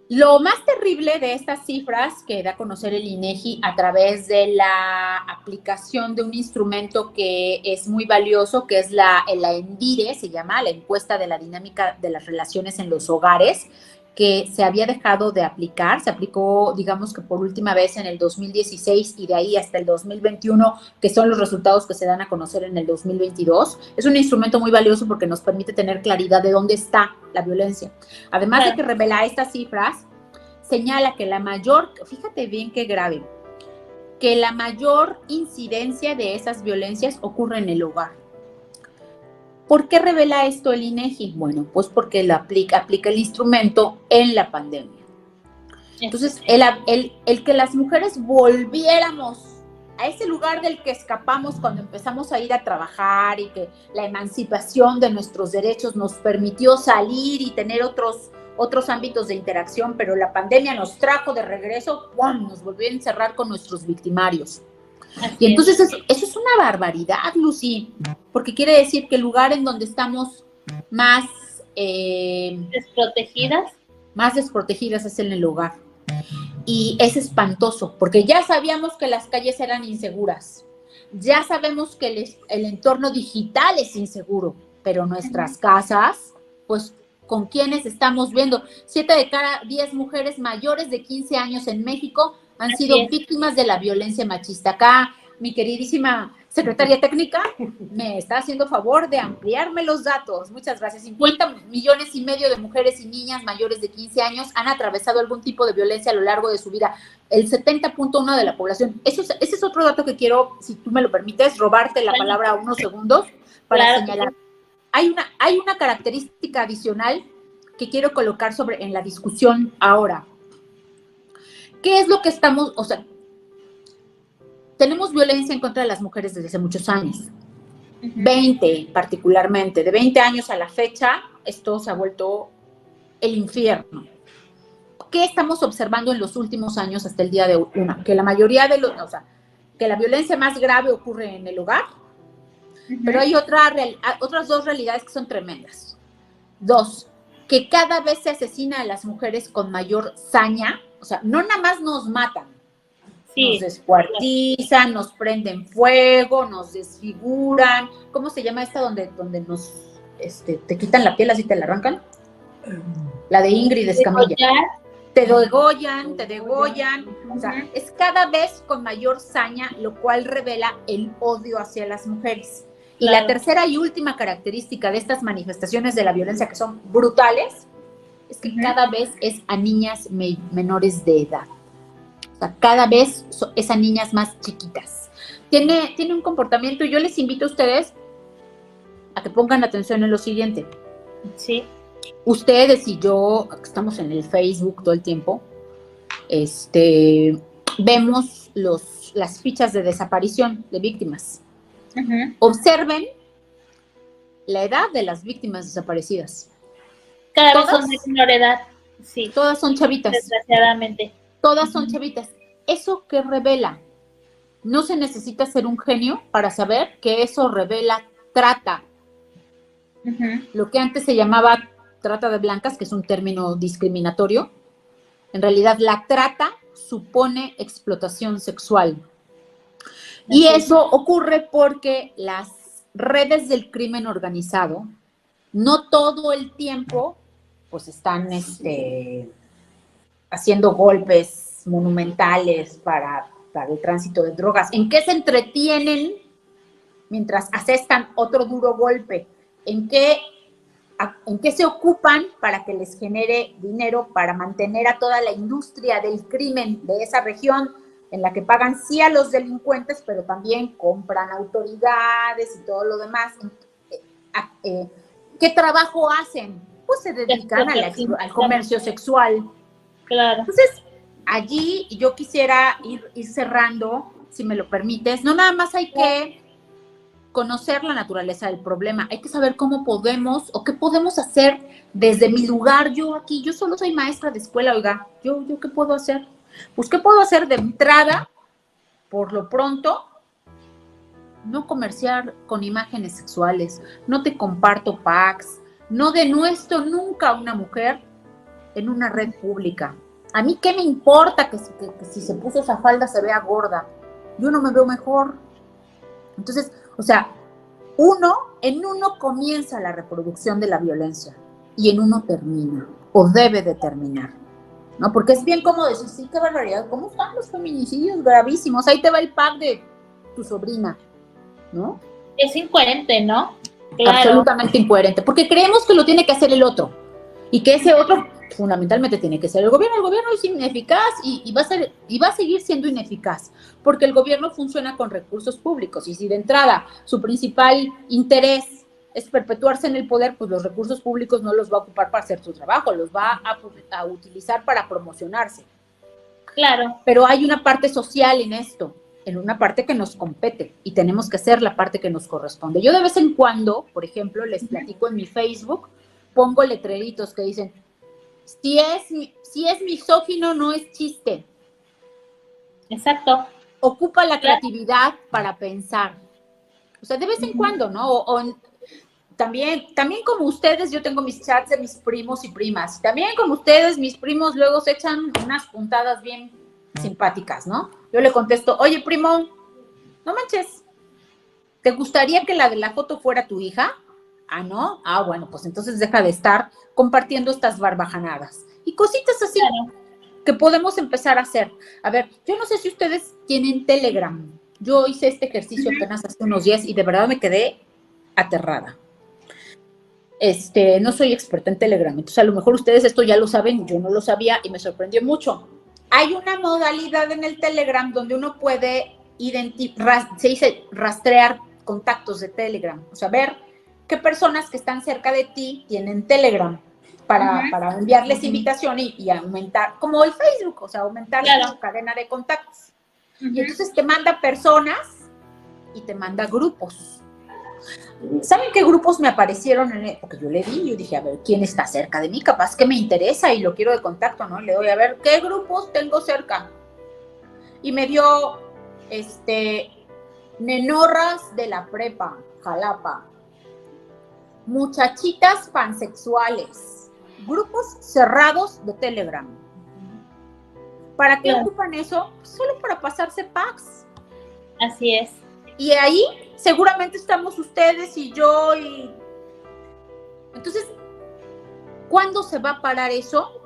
Lo más terrible de estas cifras que da a conocer el INEGI a través de la aplicación de un instrumento que es muy valioso, que es la ENDIRE, se llama, la encuesta de la dinámica de las relaciones en los hogares, que se había dejado de aplicar, se aplicó, digamos que por última vez en el 2016 y de ahí hasta el 2021, que son los resultados que se dan a conocer en el 2022. Es un instrumento muy valioso porque nos permite tener claridad de dónde está la violencia. Además de que revela estas cifras, señala que la mayor, fíjate bien qué grave, que la mayor incidencia de esas violencias ocurre en el hogar. ¿Por qué revela esto el INEGI? Bueno, pues porque lo aplica el instrumento en la pandemia. Entonces, el que las mujeres volviéramos a ese lugar del que escapamos cuando empezamos a ir a trabajar y que la emancipación de nuestros derechos nos permitió salir y tener otros ámbitos de interacción, pero la pandemia nos trajo de regreso, ¡pum!, nos volvió a encerrar con nuestros victimarios. Y entonces eso es una barbaridad, Lucy, porque quiere decir que el lugar en donde estamos más desprotegidas es en el hogar. Y es espantoso, porque ya sabíamos que las calles eran inseguras, ya sabemos que el entorno digital es inseguro, pero nuestras casas, pues, ¿con quiénes estamos viendo? 7 de cada 10 mujeres mayores de 15 años en México han sido víctimas de la violencia machista. Acá, mi queridísima secretaria técnica me está haciendo favor de ampliarme los datos. Muchas gracias. 50,5 millones de mujeres y niñas mayores de 15 años han atravesado algún tipo de violencia a lo largo de su vida. El 70.1% de la población. Ese es otro dato que quiero, si tú me lo permites, robarte la palabra unos segundos para señalar. Hay una característica adicional que quiero colocar en la discusión ahora. ¿Qué es lo que estamos, tenemos violencia en contra de las mujeres desde hace muchos años? 20 particularmente, de 20 años a la fecha, esto se ha vuelto el infierno. ¿Qué estamos observando en los últimos años hasta el día de hoy? Una, que la mayoría de que la violencia más grave ocurre en el hogar, pero hay otras dos realidades que son tremendas. 2, que cada vez se asesina a las mujeres con mayor saña, no nada más nos matan, nos descuartizan, nos prenden fuego, nos desfiguran. ¿Cómo se llama esta donde nos te quitan la piel así te la arrancan? La de Ingrid Escamilla. Te degollan. Es cada vez con mayor saña, lo cual revela el odio hacia las mujeres. Y la tercera y última característica de estas manifestaciones de la violencia, que son brutales, es que cada vez es a niñas menores de edad. Cada vez es a niñas más chiquitas. Tiene un comportamiento, y yo les invito a ustedes a que pongan atención en lo siguiente.
Sí.
Ustedes y yo, que estamos en el Facebook todo el tiempo, vemos las fichas de desaparición de víctimas. Observen la edad de las víctimas desaparecidas.
Cada vez son de menor edad. Sí.
Todas son chavitas.
Desgraciadamente.
Todas son chavitas. ¿Eso qué revela? No se necesita ser un genio para saber que eso revela trata. Lo que antes se llamaba trata de blancas, que es un término discriminatorio, en realidad la trata supone explotación sexual. Y eso ocurre porque las redes del crimen organizado no todo el tiempo pues están haciendo golpes monumentales para el tránsito de drogas. ¿En qué se entretienen mientras asestan otro duro golpe? ¿En qué se ocupan para que les genere dinero para mantener a toda la industria del crimen de esa región, en la que pagan sí a los delincuentes, pero también compran autoridades y todo lo demás? ¿Qué trabajo hacen? Pues se dedican al comercio sexual.
Claro.
Entonces, allí yo quisiera ir cerrando, si me lo permites. No nada más hay que conocer la naturaleza del problema, hay que saber cómo podemos o qué podemos hacer desde mi lugar. Yo solo soy maestra de escuela, oiga, ¿yo qué puedo hacer? Pues, ¿qué puedo hacer de entrada? Por lo pronto, no comerciar con imágenes sexuales, no te comparto packs, no denuestro nunca a una mujer en una red pública. A mí, ¿qué me importa que si se puso esa falda se vea gorda? Yo no me veo mejor. Entonces, en uno comienza la reproducción de la violencia y en uno termina, o debe de terminar, ¿no? Porque es bien como decir, sí, qué barbaridad, ¿cómo están los feminicidios gravísimos? Ahí te va el pack de tu sobrina, ¿no?
Es incoherente, ¿no? Claro.
Absolutamente incoherente, porque creemos que lo tiene que hacer el otro, y que ese otro fundamentalmente tiene que ser el gobierno. El gobierno es ineficaz y va a seguir siendo ineficaz, porque el gobierno funciona con recursos públicos, y si de entrada su principal interés es perpetuarse en el poder, pues los recursos públicos no los va a ocupar para hacer su trabajo, los va a utilizar para promocionarse.
Claro.
Pero hay una parte social en esto, en una parte que nos compete, y tenemos que hacer la parte que nos corresponde. Yo de vez en cuando, por ejemplo, les platico en mi Facebook, pongo letreritos que dicen: si es misógino, no es chiste.
Exacto.
ocupa la creatividad para pensar. O sea, de vez en cuando, ¿no? También como ustedes, yo tengo mis chats de mis primos y primas. También como ustedes, mis primos luego se echan unas puntadas bien simpáticas, ¿no? Yo le contesto, oye, primo, no manches, ¿te gustaría que la de la foto fuera tu hija? Ah, ¿no? Ah, bueno, pues entonces deja de estar compartiendo estas barbajanadas. Y cositas así que podemos empezar a hacer. A ver, yo no sé si ustedes tienen Telegram. Yo hice este ejercicio apenas hace unos días y de verdad me quedé aterrada. No soy experta en Telegram, entonces a lo mejor ustedes esto ya lo saben, yo no lo sabía y me sorprendió mucho. Hay una modalidad en el Telegram donde uno puede se dice rastrear contactos de Telegram, o sea, ver qué personas que están cerca de ti tienen Telegram para enviarles invitación y aumentar, como el Facebook, o sea, aumentar su cadena de contactos. Y entonces te manda personas y te manda grupos. ¿Saben qué grupos me aparecieron? Porque yo le di, yo dije, a ver, ¿quién está cerca de mí? Capaz que me interesa y lo quiero de contacto, ¿no? Le doy a ver, ¿qué grupos tengo cerca? Y me dio, nenorras de la prepa, Jalapa, muchachitas pansexuales, grupos cerrados de Telegram. ¿Para qué ocupan eso? Solo para pasarse packs.
Así es.
Y ahí seguramente estamos ustedes y yo y... Entonces, ¿cuándo se va a parar eso?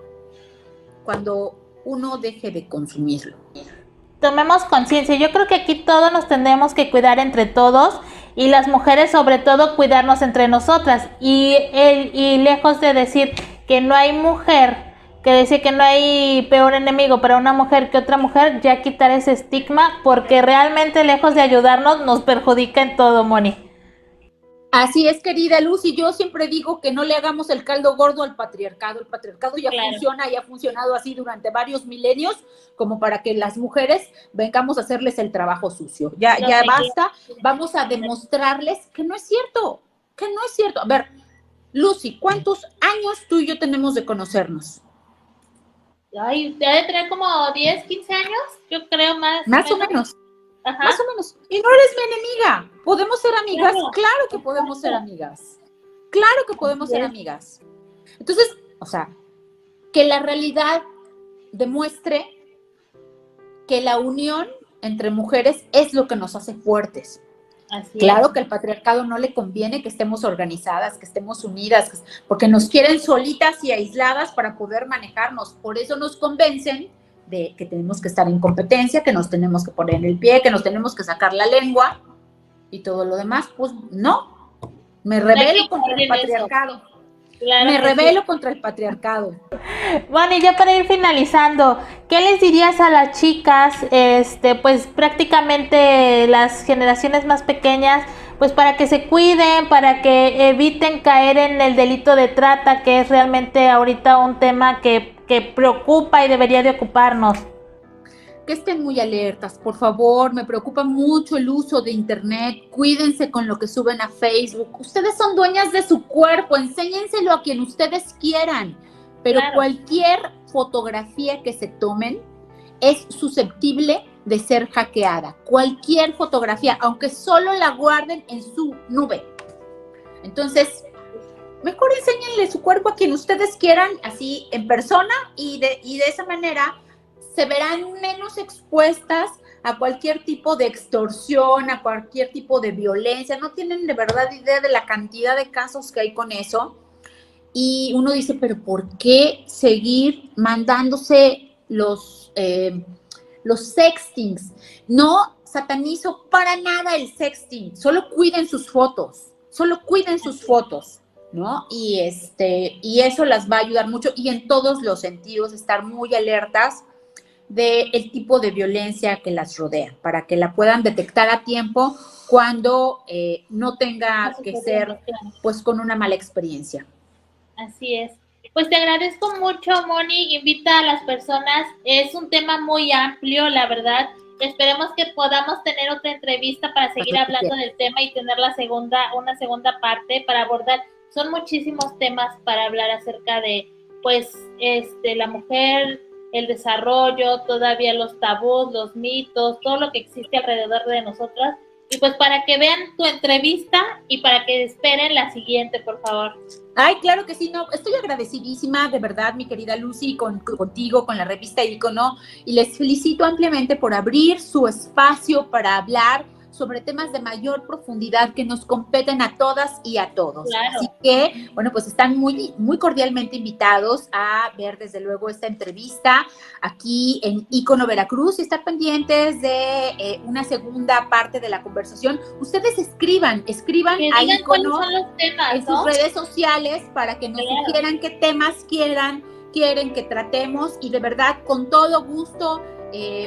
Cuando uno deje de consumirlo.
Tomemos conciencia. Yo creo que aquí todos nos tenemos que cuidar entre todos y las mujeres sobre todo cuidarnos entre nosotras. Y lejos de decir que no hay mujer, que dice que no hay peor enemigo para una mujer que otra mujer, ya quitar ese estigma, porque realmente lejos de ayudarnos nos perjudica en todo, Moni.
Así es, querida Luz, y yo siempre digo que no le hagamos el caldo gordo al patriarcado. El patriarcado ya funciona y ha funcionado así durante varios milenios, como para que las mujeres vengamos a hacerles el trabajo sucio. Ya basta, vamos a demostrarles que no es cierto, A ver, Lucy, ¿cuántos años tú y yo tenemos de conocernos?
Ay, debe tener como 10, 15 años, yo creo más.
Más o menos. Ajá. Más o menos. Y no eres mi enemiga. ¿Podemos ser amigas? Claro que podemos ser amigas. Claro que podemos ser amigas. Entonces, o sea, que la realidad demuestre que la unión entre mujeres es lo que nos hace fuertes. Claro que al patriarcado no le conviene que estemos organizadas, que estemos unidas, porque nos quieren solitas y aisladas para poder manejarnos. Por eso nos convencen de que tenemos que estar en competencia, que nos tenemos que poner en el pie, que nos tenemos que sacar la lengua y todo lo demás. Pues no, me rebelo contra el patriarcado. Me rebelo contra el patriarcado.
Bueno, y ya para ir finalizando, ¿qué les dirías a las chicas, pues prácticamente las generaciones más pequeñas, pues para que se cuiden, para que eviten caer en el delito de trata, que es realmente ahorita un tema que preocupa y debería de ocuparnos?
Que estén muy alertas, por favor, me preocupa mucho el uso de internet, cuídense con lo que suben a Facebook, ustedes son dueñas de su cuerpo, enséñenselo a quien ustedes quieran, pero cualquier fotografía que se tomen es susceptible de ser hackeada, cualquier fotografía, aunque solo la guarden en su nube. Entonces, mejor enséñenle su cuerpo a quien ustedes quieran, así en persona, y de esa manera se verán menos expuestas a cualquier tipo de extorsión, a cualquier tipo de violencia. No tienen de verdad idea de la cantidad de casos que hay con eso. Y uno dice, pero ¿por qué seguir mandándose los sextings? No satanizo para nada el sexting, solo cuiden sus fotos, ¿no? Y eso las va a ayudar mucho, y en todos los sentidos estar muy alertas del tipo de violencia que las rodea, para que la puedan detectar a tiempo cuando no tenga que ser pues con una mala experiencia.
Así es. Pues te agradezco mucho, Moni, invita a las personas, es un tema muy amplio, la verdad. Esperemos que podamos tener otra entrevista para seguir hablando del tema y tener una segunda parte para abordar. Son muchísimos temas para hablar acerca de, pues, la mujer el desarrollo, todavía los tabús, los mitos, todo lo que existe alrededor de nosotras. Y pues para que vean tu entrevista y para que esperen la siguiente, por favor.
Ay, claro que sí, no, estoy agradecidísima, de verdad, mi querida Lucy, contigo, con la revista Ícono, y les felicito ampliamente por abrir su espacio para hablar sobre temas de mayor profundidad que nos competen a todas y a todos.
Claro.
Así que, bueno, pues están muy, muy cordialmente invitados a ver desde luego esta entrevista aquí en Ícono Veracruz y estar pendientes de una segunda parte de la conversación. Ustedes escriban a Ícono en sus redes sociales para que nos sugieran qué temas quieren que tratemos, y de verdad, con todo gusto,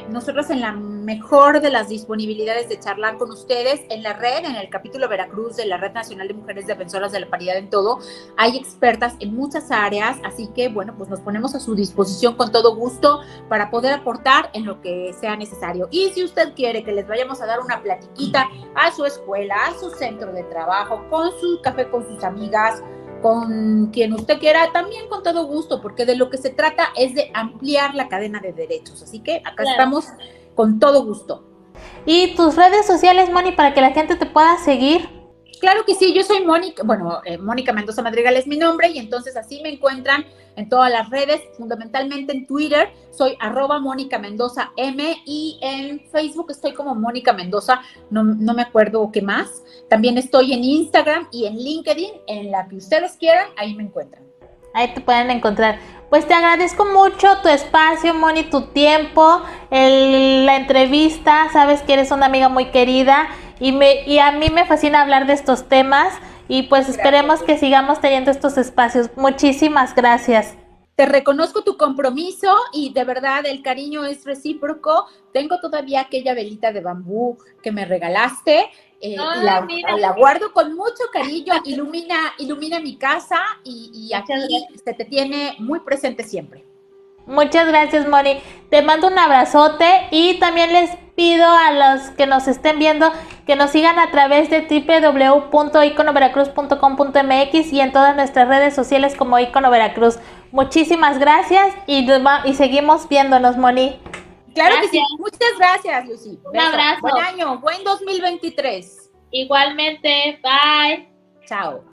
nosotros en la mejor de las disponibilidades de charlar con ustedes en la red, en el capítulo Veracruz de la Red Nacional de Mujeres Defensoras de la Paridad en Todo. Hay expertas en muchas áreas, así que bueno, pues nos ponemos a su disposición con todo gusto para poder aportar en lo que sea necesario. Y si usted quiere que les vayamos a dar una platiquita a su escuela, a su centro de trabajo, con su café con sus amigas, con quien usted quiera, también con todo gusto, porque de lo que se trata es de ampliar la cadena de derechos. Así que acá estamos con todo gusto.
¿Y tus redes sociales, Moni, para que la gente te pueda seguir?
Claro que sí, yo soy Mónica, Mónica Mendoza Madrigal es mi nombre, y entonces así me encuentran en todas las redes, fundamentalmente en Twitter, soy @MónicaMendozaM, y en Facebook estoy como Mónica Mendoza, no me acuerdo qué más. También estoy en Instagram y en LinkedIn, en la que ustedes quieran, ahí me encuentran.
Ahí te pueden encontrar. Pues te agradezco mucho tu espacio, Moni, tu tiempo, la entrevista. Sabes que eres una amiga muy querida y a mí me fascina hablar de estos temas, y pues esperemos que sigamos teniendo estos espacios. Muchísimas gracias.
Te reconozco tu compromiso y de verdad el cariño es recíproco. Tengo todavía aquella velita de bambú que me regalaste. La guardo con mucho cariño, ilumina mi casa, y aquí se te tiene muy presente siempre.
Muchas gracias, Moni. Te mando un abrazote, y también les pido a los que nos estén viendo que nos sigan a través de www.iconoveracruz.com.mx y en todas nuestras redes sociales como Ícono Veracruz. Muchísimas gracias y seguimos viéndonos, Moni.
Claro que sí. Muchas gracias, Lucy.
Un abrazo.
Buen año, buen 2023.
Igualmente. Bye.
Chao.